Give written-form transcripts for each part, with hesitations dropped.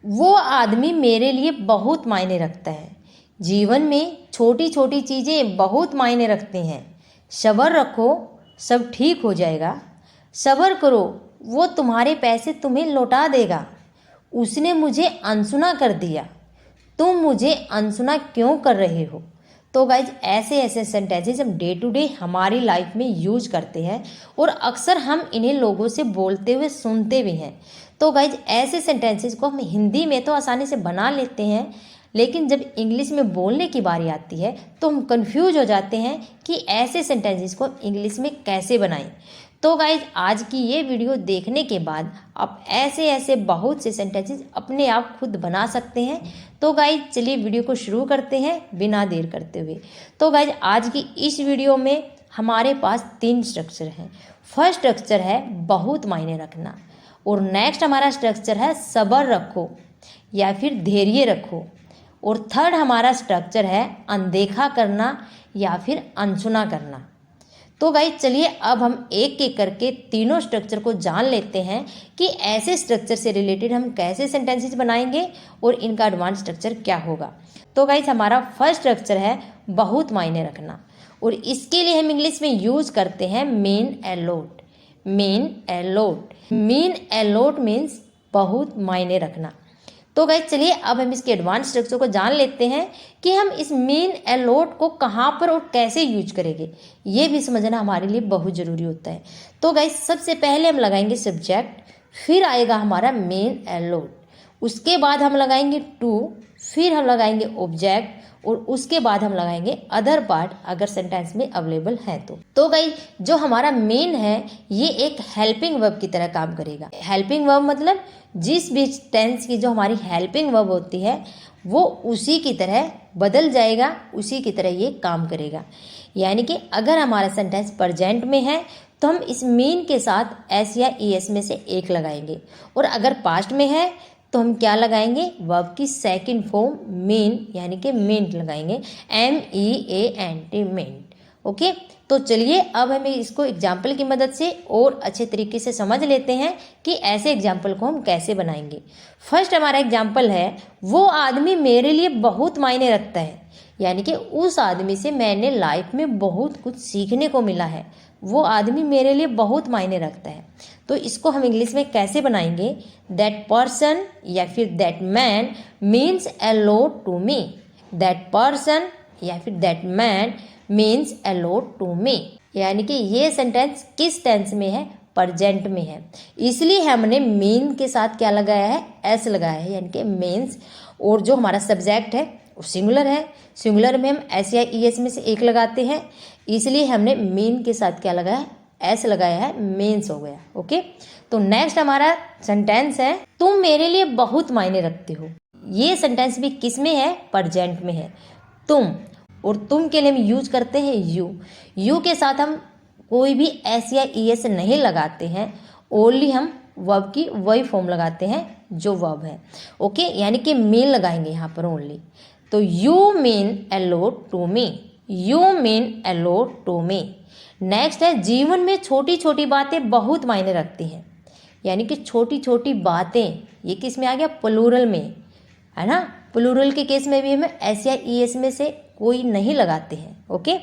वो आदमी मेरे लिए बहुत मायने रखता है। जीवन में छोटी छोटी चीज़ें बहुत मायने रखती हैं। सब्र रखो, सब ठीक हो जाएगा। सब्र करो, वो तुम्हारे पैसे तुम्हें लौटा देगा। उसने मुझे अनसुना कर दिया, तुम मुझे अनसुना क्यों कर रहे हो। तो गाइज ऐसे ऐसे सेंटेंसेस हम डे टू डे हमारी लाइफ में यूज करते हैं और अक्सर हम इन्हें लोगों से बोलते हुए सुनते भी हैं। तो गाइज ऐसे सेंटेंसेस को हम हिंदी में तो आसानी से बना लेते हैं, लेकिन जब इंग्लिश में बोलने की बारी आती है तो हम कंफ्यूज हो जाते हैं कि ऐसे सेंटेंसेस को इंग्लिश में कैसे बनाएं। तो गाइज आज की ये वीडियो देखने के बाद आप ऐसे ऐसे बहुत से सेंटेंसेस अपने आप खुद बना सकते हैं। तो गाइज चलिए वीडियो को शुरू करते हैं बिना देर करते हुए। तो गाइज आज की इस वीडियो में हमारे पास 3 स्ट्रक्चर हैं। फर्स्ट स्ट्रक्चर है बहुत मायने रखना, और नेक्स्ट हमारा स्ट्रक्चर है सब्र रखो या फिर धैर्य रखो, और थर्ड हमारा स्ट्रक्चर है अनदेखा करना या फिर अनसुना करना। तो गाइज चलिए अब हम एक एक करके तीनों स्ट्रक्चर को जान लेते हैं कि ऐसे स्ट्रक्चर से रिलेटेड हम कैसे सेंटेंसेस बनाएंगे और इनका एडवांस स्ट्रक्चर क्या होगा। तो गाइज हमारा फर्स्ट स्ट्रक्चर है बहुत मायने रखना, और इसके लिए हम इंग्लिश में यूज करते हैं mean a lot. Mean a lot, mean a lot means बहुत मायने रखना। तो गाइज चलिए अब हम इसके एडवांस स्ट्रक्चर को जान लेते हैं कि हम इस मीन ए लॉट को कहाँ पर और कैसे यूज करेंगे। ये भी समझना हमारे लिए बहुत ज़रूरी होता है। तो गाइज सबसे पहले हम लगाएंगे सब्जेक्ट, फिर आएगा हमारा मीन ए लॉट, उसके बाद हम लगाएंगे टू, फिर हम लगाएंगे ऑब्जेक्ट, और उसके बाद हम लगाएंगे अदर पार्ट अगर सेंटेंस में अवेलेबल है तो गाइज जो हमारा मेन है ये एक हेल्पिंग वर्ब की तरह काम करेगा। हेल्पिंग वर्ब मतलब जिस भी टेंस की जो हमारी हेल्पिंग वर्ब होती है वो उसी की तरह बदल जाएगा, उसी की तरह ये काम करेगा। यानी कि अगर हमारा सेंटेंस प्रेजेंट में है तो हम इस मीन के साथ एस या ई एस में से एक लगाएंगे, और अगर पास्ट में है तो हम क्या लगाएंगे, वर्ब की सेकंड फॉर्म मीन यानी कि मेंट लगाएंगे, MEANT मेंट। ओके, तो चलिए अब हमें इसको एग्जाम्पल की मदद से और अच्छे तरीके से समझ लेते हैं कि ऐसे एग्जाम्पल को हम कैसे बनाएंगे। फर्स्ट हमारा एग्जाम्पल है वो आदमी मेरे लिए बहुत मायने रखता है, यानी कि उस आदमी से मैंने लाइफ में बहुत कुछ सीखने को मिला है। वो आदमी मेरे लिए बहुत मायने रखता है। तो इसको हम इंग्लिश में कैसे बनाएंगे, दैट पर्सन या फिर that man means a lot to me. That person या फिर that man means a lot to me, यानी कि ये सेंटेंस किस टेंस में है, प्रेजेंट में है, इसलिए हमने मीन के साथ क्या लगाया है, एस लगाया है, यानी कि मीन्स। और जो हमारा सब्जेक्ट है वो सिंगुलर है, सिंगुलर में हम एस या ई एस में से एक लगाते हैं, इसलिए हमने मीन के साथ क्या लगाया है, एस लगाया है, मीन्स हो गया। ओके, तो नेक्स्ट हमारा सेंटेंस है तुम मेरे लिए बहुत मायने रखते हो। ये सेंटेंस भी किस में है, प्रेजेंट में है, तुम। और तुम के लिए हम यूज करते हैं यू। यू के साथ हम कोई भी एस या ई एस नहीं लगाते हैं, ओनली हम वर्ब की वही फॉर्म लगाते हैं जो वर्ब है। ओके, यानी कि मीन लगाएंगे यहाँ पर ओनली। तो you mean a lot to me, you mean a lot to me. Next है जीवन में छोटी छोटी बातें बहुत मायने रखती हैं, यानी कि छोटी छोटी बातें, ये किस में आ गया, प्लूरल में है ना। प्लूरल के केस में भी हम एस या ई एस में से कोई नहीं लगाते हैं। ओके,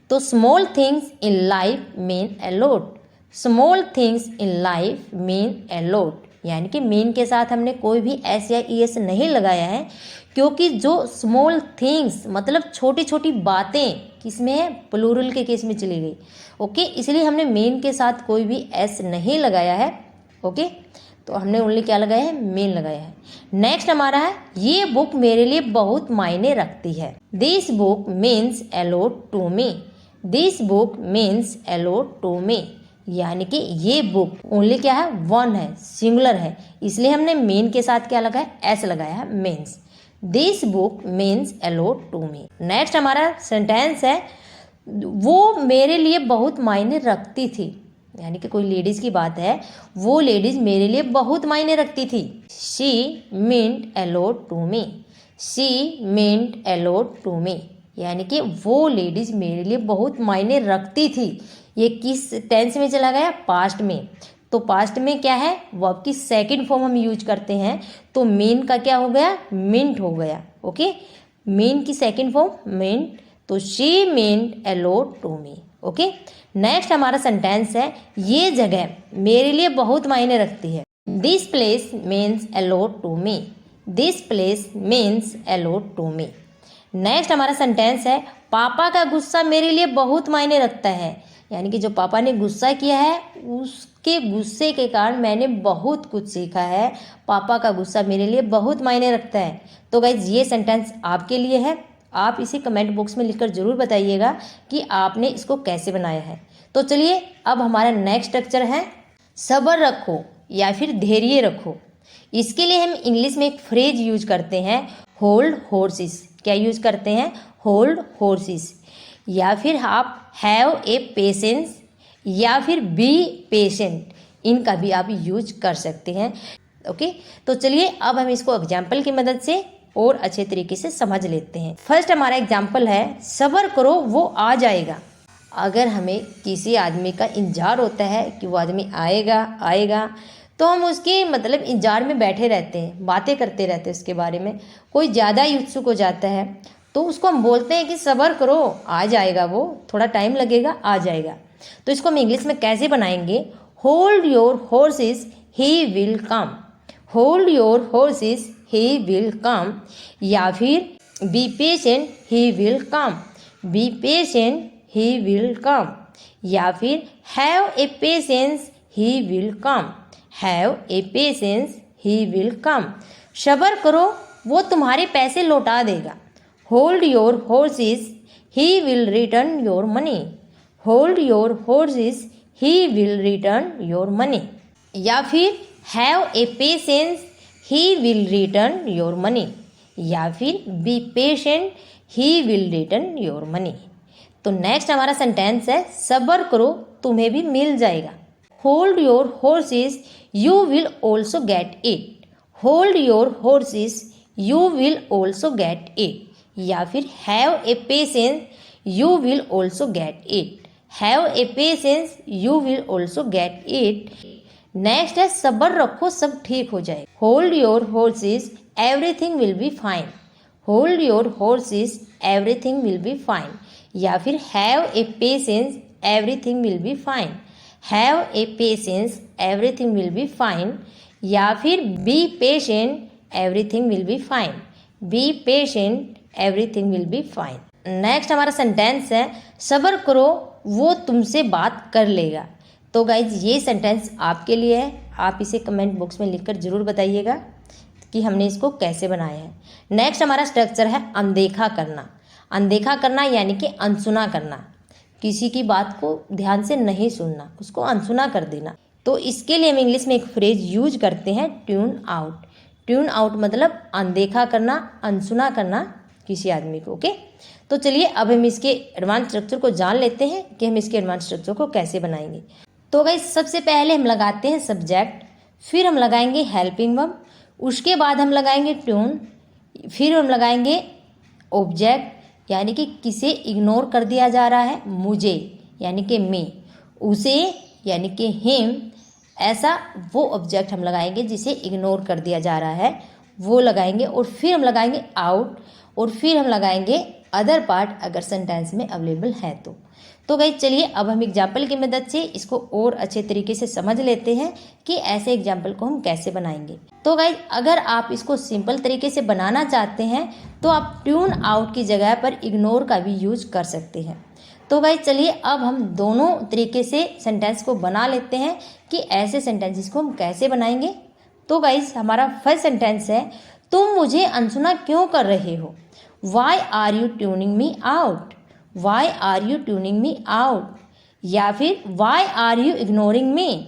तो small things in life mean a lot, small things in life mean a lot, यानी कि मीन के साथ हमने कोई भी एस या ई एस नहीं लगाया है, क्योंकि जो स्मॉल थिंग्स मतलब छोटी छोटी बातें किस में है, प्लूरल के केस में चली गई। ओके, इसलिए हमने मीन के साथ कोई भी एस नहीं लगाया है। ओके, तो हमने ओनली क्या लगाया है, मीन लगाया है। नेक्स्ट हमारा है ये बुक मेरे लिए बहुत मायने रखती है। This book means a lot to me, this book means a lot to me, यानी कि ये बुक ओनली क्या है, वन है, सिंगुलर है, इसलिए हमने मीन के साथ क्या लगाया, एस लगाया है, means. This book means a lot to me. Next हमारा सेंटेंस है वो मेरे लिए बहुत मायने रखती थी, यानी कि कोई लेडीज की बात है, वो लेडीज मेरे लिए बहुत मायने रखती थी। She meant a lot to me, she meant a lot to me, यानी कि वो लेडीज मेरे लिए बहुत मायने रखती थी। ये किस टेंस में चला गया, पास्ट में। तो पास्ट में क्या है, वर्ब की सेकंड फॉर्म हम यूज करते हैं, तो मीन का क्या हो गया, मिंट हो गया। ओके, मीन की सेकंड फॉर्म मिंट, तो she meant a lot to me. Okay, next हमारा सेंटेंस है, ये जगह मेरे लिए बहुत मायने रखती है। This place means a lot to me. This place means a lot to me. Next हमारा सेंटेंस है, पापा का गुस्सा मेरे लिए बहुत मायने रखता है। यानी कि जो पापा ने गुस्सा किया है, उसके गुस्से के कारण मैंने बहुत कुछ सीखा है। पापा का गुस्सा मेरे लिए बहुत मायने रखता है। तो गाइज ये सेंटेंस आपके लिए है। आप इसे कमेंट बॉक्स में लिखकर ज़रूर बताइएगा कि आपने इसको कैसे बनाया है। तो चलिए अब हमारा नेक्स्ट स्ट्रक्चर है, सब्र रखो या फिर धैर्य रखो। इसके लिए हम इंग्लिश में एक फ्रेज यूज करते हैं, होल्ड हॉर्सेस। क्या यूज करते हैं, होल्ड हॉर्सेस। या फिर आप हैव ए पेशेंस या फिर बी पेशेंट, इनका भी आप यूज कर सकते हैं। ओके, तो चलिए अब हम इसको एग्जाम्पल की मदद से और अच्छे तरीके से समझ लेते हैं। फर्स्ट हमारा एग्जाम्पल है, सब्र करो वो आ जाएगा। अगर हमें किसी आदमी का इंतजार होता है कि वो आदमी आएगा आएगा, तो हम उसके मतलब इंतजार में बैठे रहते हैं, बातें करते रहते हैं उसके बारे में। कोई ज़्यादा ही उत्सुक हो जाता है तो उसको हम बोलते हैं कि सब्र करो आ जाएगा, वो थोड़ा टाइम लगेगा आ जाएगा। तो इसको हम इंग्लिश में कैसे बनाएंगे, hold your horses he will come. Hold your horses he will come, या फिर be patient he will come. Be patient he will come, या फिर have a patience he will come. Have a patience he will come. सब्र करो वो तुम्हारे पैसे लौटा देगा। Hold your horses he will return your money. Hold your horses he will return your money, या फिर have a patience he will return your money, या फिर be patient he will return your money. तो next हमारा sentence है, सब्र करो तुम्हें भी मिल जाएगा। Hold your horses you will also get it. Hold your horses you will also get it, या फिर have a patience you will also get it. Have a patience you will also get it. Next है, सब्र रखो सब ठीक हो जाए। Hold your horses everything will be fine. Hold your horses everything will be fine, या फिर have a patience everything will be fine. Have a patience everything will be fine, या फिर be patient everything will be fine. Be patient everything will be fine. Next हमारा sentence है, सब्र करो वो तुमसे बात कर लेगा। तो गाइज ये सेंटेंस आपके लिए है। आप इसे कमेंट बॉक्स में लिखकर ज़रूर बताइएगा कि हमने इसको कैसे बनाया है। नेक्स्ट हमारा स्ट्रक्चर है, अनदेखा करना। अनदेखा करना यानी कि अनसुना करना, किसी की बात को ध्यान से नहीं सुनना, उसको अनसुना कर देना। तो इसके लिए हम इंग्लिश में एक फ्रेज यूज करते हैं, ट्यून आउट। ट्यून आउट मतलब अनदेखा करना, अनसुना करना किसी आदमी को। ओके, तो चलिए अब हम इसके एडवांस स्ट्रक्चर को जान लेते हैं कि हम इसके एडवांस स्ट्रक्चर को कैसे बनाएंगे। तो गाइस सबसे पहले हम लगाते हैं सब्जेक्ट, फिर हम लगाएंगे हेल्पिंग वर्ब, उसके बाद हम लगाएंगे ट्यून, फिर हम लगाएंगे ऑब्जेक्ट यानी कि किसे इग्नोर कर दिया जा रहा है, मुझे यानी कि मी, उसे यानी कि हिम, ऐसा वो ऑब्जेक्ट हम लगाएंगे जिसे इग्नोर कर दिया जा रहा है वो लगाएंगे, और फिर हम लगाएंगे आउट, और फिर हम लगाएंगे अदर पार्ट अगर सेंटेंस में अवेलेबल है तो। तो गाइस चलिए अब हम एग्जाम्पल की मदद से इसको और अच्छे तरीके से समझ लेते हैं कि ऐसे एग्जाम्पल को हम कैसे बनाएंगे। तो गाइस अगर आप इसको सिंपल तरीके से बनाना चाहते हैं तो आप ट्यून आउट की जगह पर इग्नोर का भी यूज कर सकते हैं। तो गाइस चलिए अब हम दोनों तरीके से सेंटेंस को बना लेते हैं कि ऐसे सेंटेंसेस को हम कैसे बनाएंगे। तो गाइस हमारा फर्स्ट सेंटेंस है, तुम मुझे अनसुना क्यों कर रहे हो। Why are you tuning me out. Why are you tuning me out, या फिर why are you ignoring me.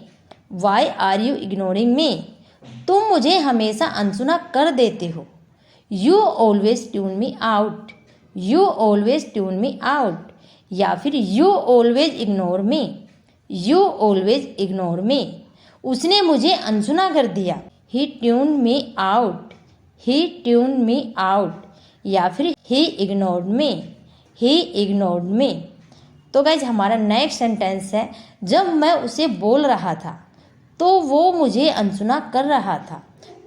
Why are you ignoring me, तुम मुझे हमेशा अनसुना कर देते हो। You always tune me out. You always tune me out, या फिर you always ignore me. You always ignore me, उसने मुझे अनसुना कर दिया। He tune me out. He tune me out, या फिर ही इग्नोर्ड मी। ही इग्नोर्ड मी। तो गाइज हमारा नेक्स्ट सेंटेंस है, जब मैं उसे बोल रहा था तो वो मुझे अनसुना कर रहा था।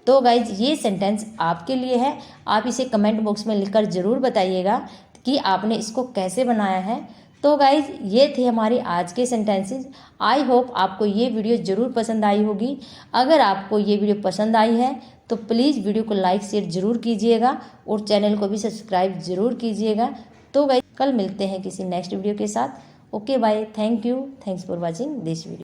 तो गाइज ये सेंटेंस आपके लिए है, आप इसे कमेंट बॉक्स में लिखकर ज़रूर बताइएगा कि आपने इसको कैसे बनाया है। तो गाइज ये थे हमारे आज के सेंटेंसेस। आई होप आपको ये वीडियो ज़रूर पसंद आई होगी। अगर आपको ये वीडियो पसंद आई है तो प्लीज़ वीडियो को लाइक शेयर ज़रूर कीजिएगा और चैनल को भी सब्सक्राइब ज़रूर कीजिएगा। तो गाइज कल मिलते हैं किसी नेक्स्ट वीडियो के साथ। Okay bye, thank you, thanks for watching this video.